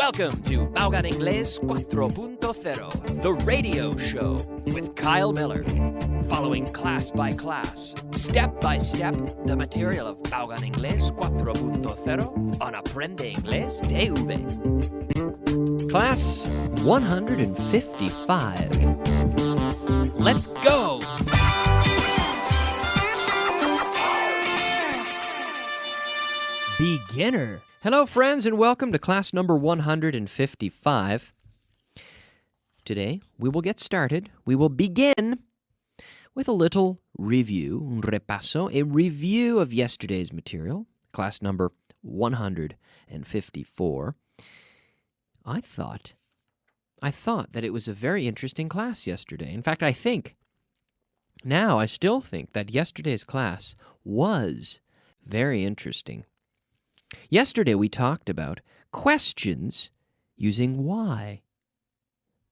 Welcome to Básico Inglés 4.0, the radio show with Kyle Miller. Following class by class, step by step, the material of Básico Inglés 4.0 on Aprende Inglés TV. Class 155. Let's go! Beginner. Hello, friends, and welcome to class number 155. Today, we will get started. We will begin with a little review, un repaso, a review of yesterday's material, class number 154. I thought that it was a very interesting class yesterday. In fact, I still think that yesterday's class was very interesting. Yesterday we talked about questions using why.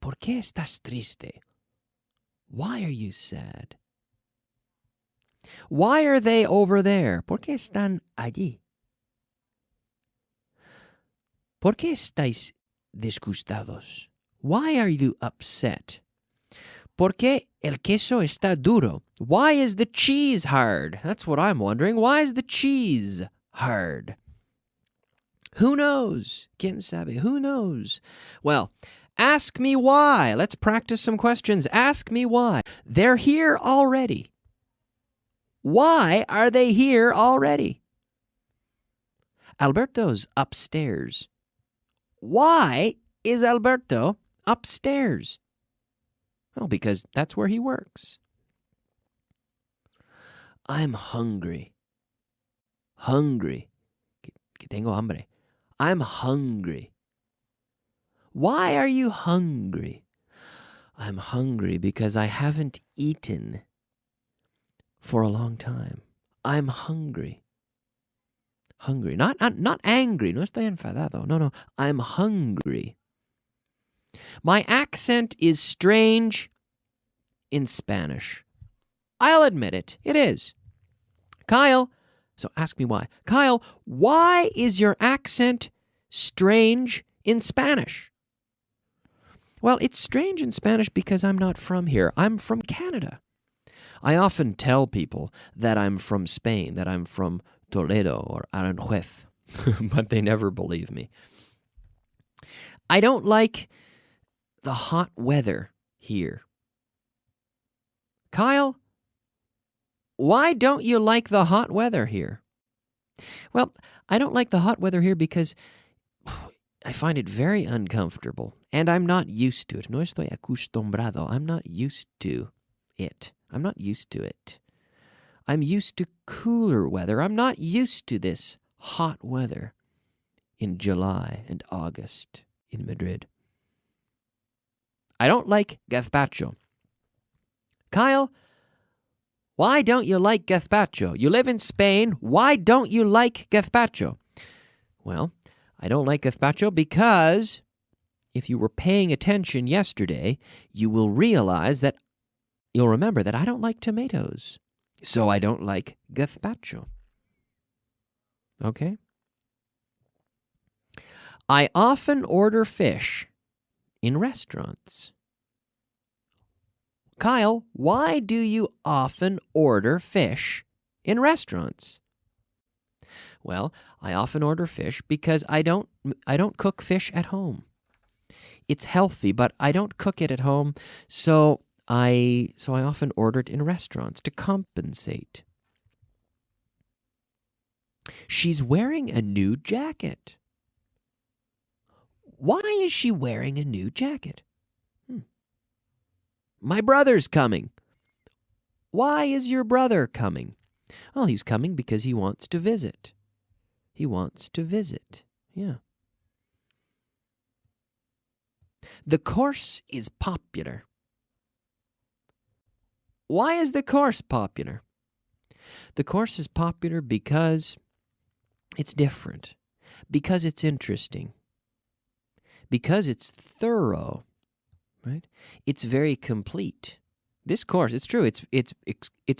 ¿Por qué estás triste? Why are you sad? Why are they over there? ¿Por qué están allí? ¿Por qué estáis disgustados? Why are you upset? ¿Por qué el queso está duro? Why is the cheese hard? That's what I'm wondering. Why is the cheese hard? Who knows? ¿Quién sabe? Who knows? Well, ask me why. Let's practice some questions. Ask me why. They're here already. Why are they here already? Alberto's upstairs. Why is Alberto upstairs? Well, because that's where he works. I'm hungry. Hungry. Que tengo hambre. I'm hungry. Why are you hungry? I'm hungry because I haven't eaten for a long time. I'm hungry. Hungry. Not angry. No estoy enfadado. No. I'm hungry. My accent is strange in Spanish. I'll admit it. It is. Kyle, so ask me why. Kyle, why is your accent strange in Spanish? Well, it's strange in Spanish because I'm not from here. I'm from Canada. I often tell people that I'm from Spain, that I'm from Toledo or Aranjuez, but they never believe me. I don't like the hot weather here. Kyle, why don't you like the hot weather here? Well, I don't like the hot weather here because I find it very uncomfortable, and I'm not used to it. No estoy acostumbrado. I'm not used to it. I'm used to cooler weather. I'm not used to this hot weather in July and August in Madrid. I don't like gazpacho. Kyle, why don't you like gazpacho? You live in Spain. Why don't you like gazpacho? Well, I don't like gazpacho because if you were paying attention yesterday, you'll remember that I don't like tomatoes. So I don't like gazpacho. Okay? I often order fish in restaurants. Kyle, why do you often order fish in restaurants? Well, I often order fish because I don't cook fish at home. It's healthy, but I don't cook it at home, so I often order it in restaurants to compensate. She's wearing a new jacket. Why is she wearing a new jacket? My brother's coming. Why is your brother coming? Well, he's coming because he wants to visit. He wants to visit. Yeah. The course is popular. Why is the course popular? The course is popular because it's different, because it's interesting, because it's thorough, right? It's very complete. This course, it's true, it's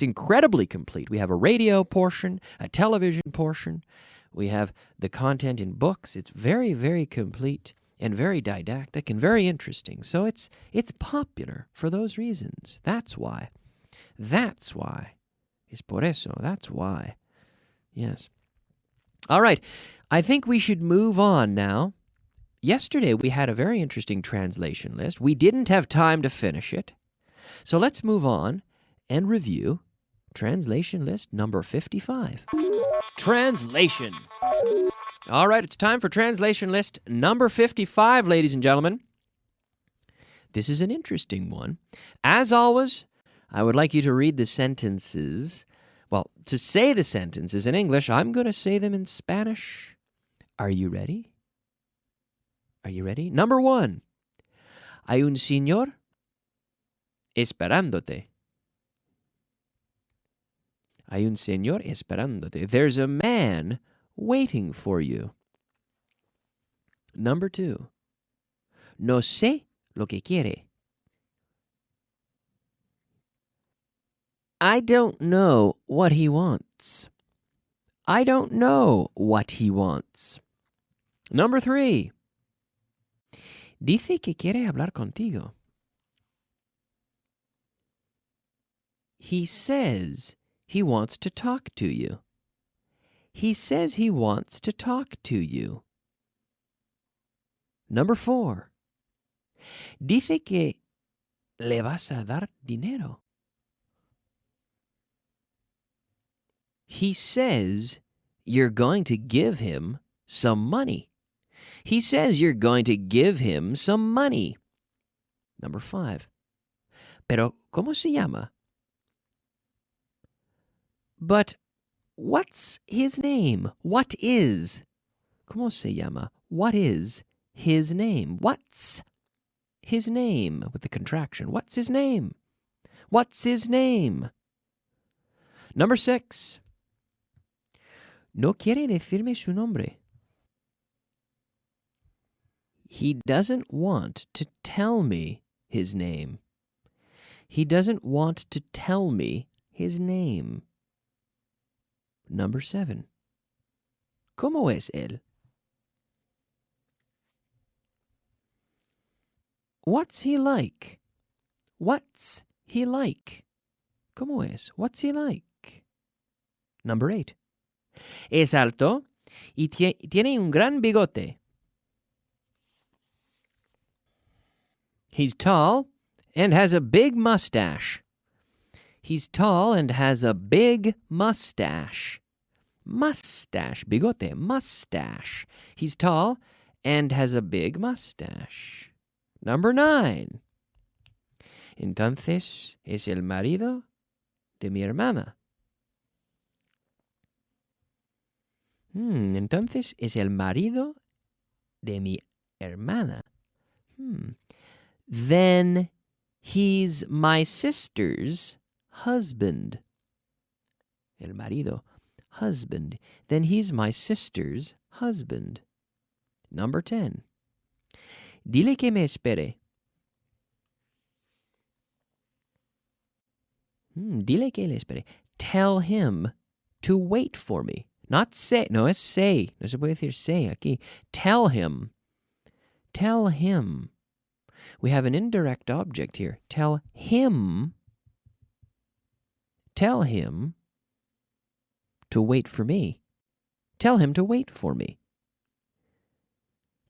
incredibly complete. We have a radio portion, a television portion. We have the content in books. It's very, very complete. and very didactic and very interesting. So it's popular for those reasons. That's why. That's why. Es por eso. That's why. Yes. All right. I think we should move on now. Yesterday we had a very interesting translation list. We didn't have time to finish it. So let's move on and review translation list number 55. Translation. All right, it's time for translation list number 55, ladies and gentlemen. This is an interesting one. As always, I would like you to read the sentences. Well, to say the sentences in English, I'm going to say them in Spanish. Are you ready? Are you ready? Number 1. Hay un señor esperándote. Hay un señor esperándote. There's a man waiting for you. Number 2. No sé lo que quiere. I don't know what he wants. I don't know what he wants. Number 3. Dice que quiere hablar contigo. He says he wants to talk to you. He says he wants to talk to you. Number 4. Dice que le vas a dar dinero. He says you're going to give him some money. He says you're going to give him some money. Number 5. Pero, ¿cómo se llama? But what's his name? What is? ¿Cómo se llama? What is his name? What's his name? With the contraction. What's his name? What's his name? Number 6. No quiere decirme su nombre. He doesn't want to tell me his name. He doesn't want to tell me his name. Number 7. ¿Cómo es él? What's he like? What's he like? ¿Cómo es? What's he like? Number 8. Es alto y tiene un gran bigote. He's tall and has a big mustache. He's tall and has a big mustache. Mustache, bigote, mustache. He's tall and has a big mustache. Number 9. Entonces es el marido de mi hermana. Entonces es el marido de mi hermana. Then he's my sister's husband. El marido, husband. Then he's my sister's husband. Number 10. Dile que me espere. Dile que le espere. Tell him to wait for me. Not say. No, es say. No se puede decir say aquí. Tell him. Tell him. We have an indirect object here. Tell him. Tell him to wait for me. Tell him to wait for me.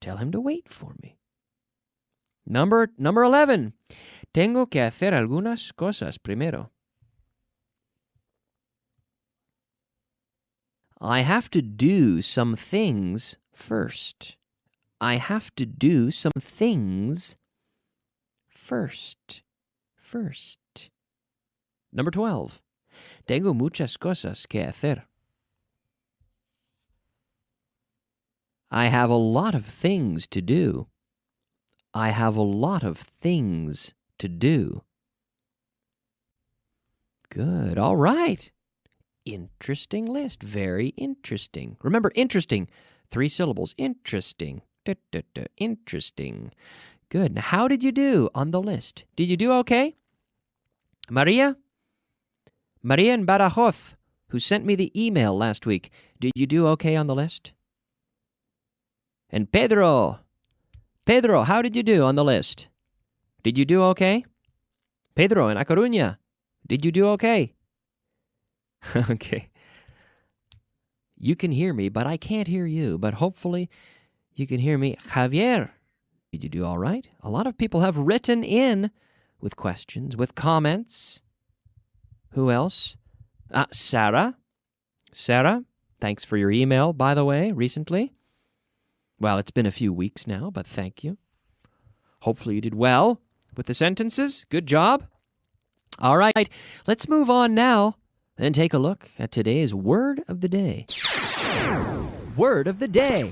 Tell him to wait for me. Number 11. Tengo que hacer algunas cosas primero. I have to do some things first. I have to do some things first. Number 12. Tengo muchas cosas que hacer. I have a lot of things to do. I have a lot of things to do. Good. All right. Interesting list. Very interesting. Remember, interesting. 3 syllables. Interesting. Interesting. Good. Now, how did you do on the list? Did you do okay? Maria in Badajoz, who sent me the email last week, did you do okay on the list? And Pedro Pedro, how did you do on the list? Did you do okay? Pedro in A Coruña, did you do okay? Okay. You can hear me, but I can't hear you. But hopefully you can hear me. Javier, did you do all right? A lot of people have written in with questions, with comments. Who else? Sarah. Sarah, thanks for your email, by the way, recently. Well, it's been a few weeks now, but thank you. Hopefully you did well with the sentences. Good job. All right, let's move on now and take a look at today's word of the day. Word of the day.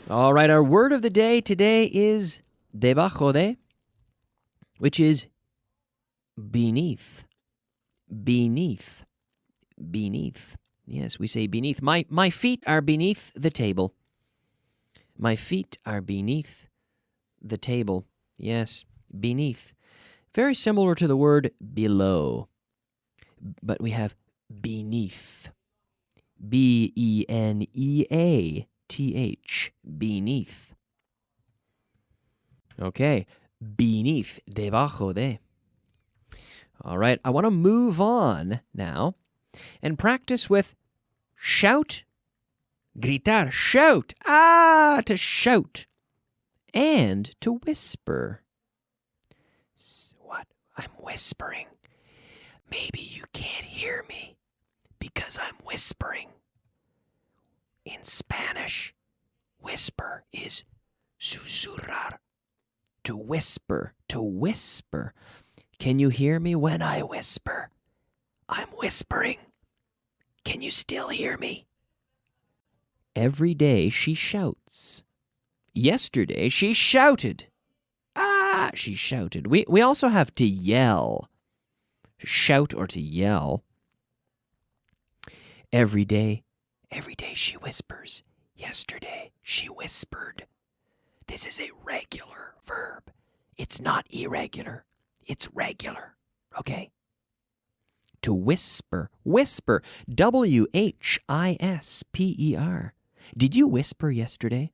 All right, our word of the day today is debajo de, which is beneath. Beneath. Beneath. Yes, we say beneath. My feet are beneath the table. My feet are beneath the table. Yes, beneath. Very similar to the word below. But we have beneath. B-E-N-E-A-T-H. Beneath. Okay, beneath, debajo de. All right, I want to move on now and practice with shout, gritar, shout, to shout, and to whisper. What? I'm whispering. Maybe you can't hear me because I'm whispering. In Spanish, whisper is susurrar. To whisper, to whisper. Can you hear me when I whisper? I'm whispering. Can you still hear me? Every day she shouts. Yesterday she shouted. She shouted. We also have to yell. Shout or to yell. Every day she whispers. Yesterday she whispered. This is a regular verb. It's not irregular. It's regular. Okay? To whisper. Whisper. W-H-I-S-P-E-R. Did you whisper yesterday?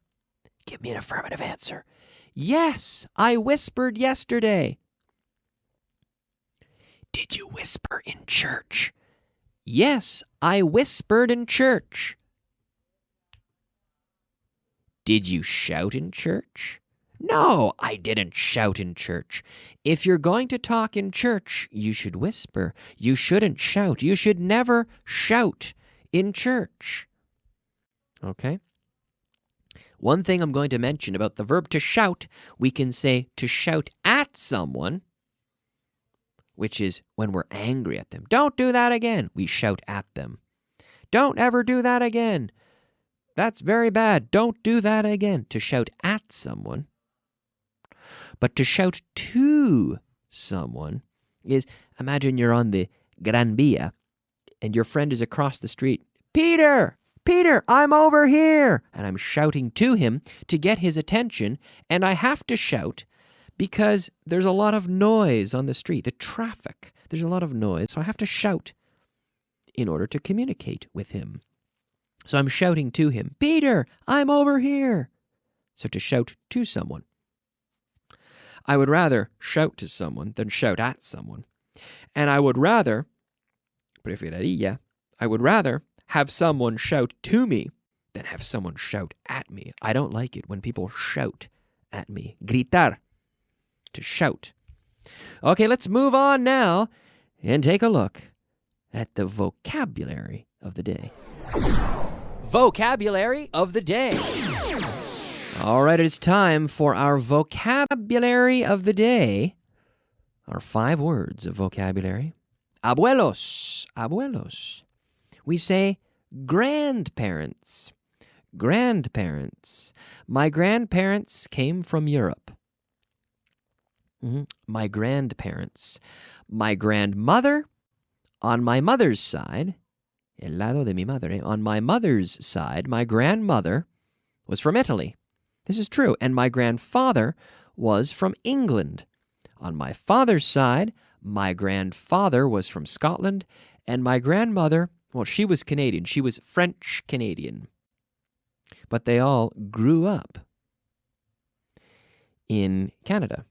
Give me an affirmative answer. Yes, I whispered yesterday. Did you whisper in church? Yes, I whispered in church. Did you shout in church? No, I didn't shout in church. If you're going to talk in church, you should whisper. You shouldn't shout. You should never shout in church. Okay? One thing I'm going to mention about the verb to shout, we can say to shout at someone, which is when we're angry at them. Don't do that again. We shout at them. Don't ever do that again. That's very bad. Don't do that again. To shout at someone. But to shout to someone is, imagine you're on the Gran Via and your friend is across the street. Peter, I'm over here. And I'm shouting to him to get his attention. And I have to shout because there's a lot of noise on the street, the traffic. There's a lot of noise. So I have to shout in order to communicate with him. So I'm shouting to him, Peter, I'm over here. So to shout to someone. I would rather shout to someone than shout at someone. And I would rather, preferiría, I would rather have someone shout to me than have someone shout at me. I don't like it when people shout at me. Gritar, to shout. Okay, let's move on now and take a look at the vocabulary of the day. Vocabulary of the day. All right, it's time for our vocabulary of the day. Our 5 words of vocabulary. Abuelos. Abuelos. We say grandparents. Grandparents. My grandparents came from Europe. My grandparents. My grandmother, on my mother's side, el lado de mi madre, on my mother's side, my grandmother was from Italy. This is true. And my grandfather was from England. On my father's side, my grandfather was from Scotland. And my grandmother, well, she was Canadian. She was French-Canadian. But they all grew up in Canada?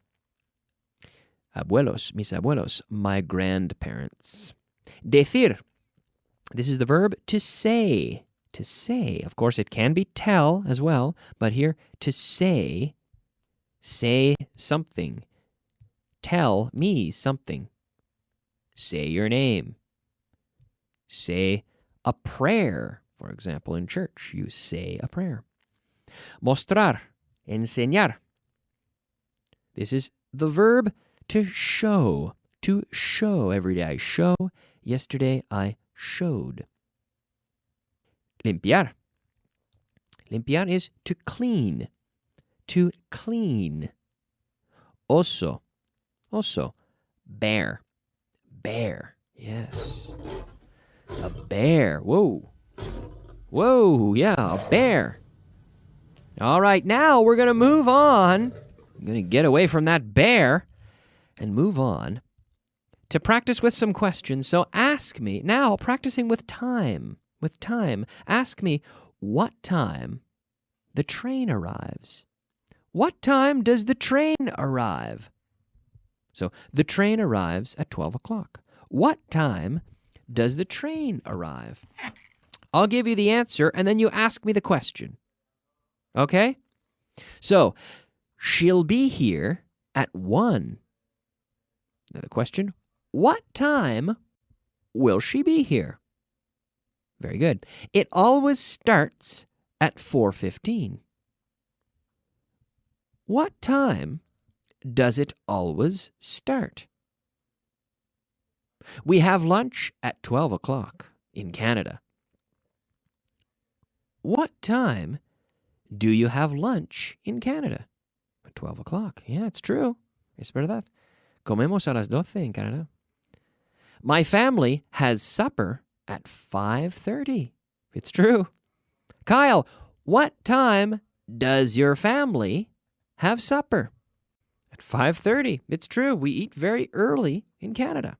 Abuelos, mis abuelos, my grandparents. Decir. This is the verb to say. To say. Of course, it can be tell as well, but here, to say something. Tell me something. Say your name. Say a prayer. For example, in church, you say a prayer. Mostrar, enseñar. This is the verb to show. To show. Every day I show. Yesterday I showed. Limpiar. Limpiar is to clean. To clean. Oso. Oso. Bear. Bear. Yes. A bear. Whoa. Whoa. Yeah, a bear. All right, now we're going to move on. I'm going to get away from that bear and move on to practice with some questions. So ask me, now practicing with time, ask me what time the train arrives. What time does the train arrive? So the train arrives at 12 o'clock. What time does the train arrive? I'll give you the answer, and then you ask me the question. Okay? So, she'll be here at 1. Now the question, what time will she be here? Very good. It always starts at 4:15. What time does it always start? We have lunch at 12 o'clock in Canada. What time do you have lunch in Canada? At 12 o'clock. Yeah, it's true. Es verdad. Comemos a las 12 en Canada. My family has supper at 5:30. It's true. Kyle, what time does your family have supper? At 5:30. It's true. We eat very early in Canada.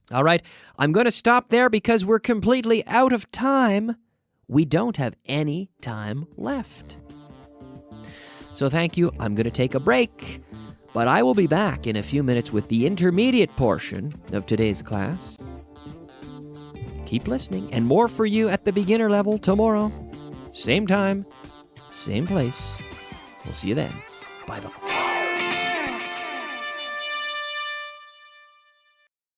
All right, I'm going to stop there because we're completely out of time. We don't have any time left. So thank you. I'm going to take a break, but I will be back in a few minutes with the intermediate portion of today's class. Keep listening, and more for you at the beginner level tomorrow. Same time, same place. We'll see you then. Bye-bye.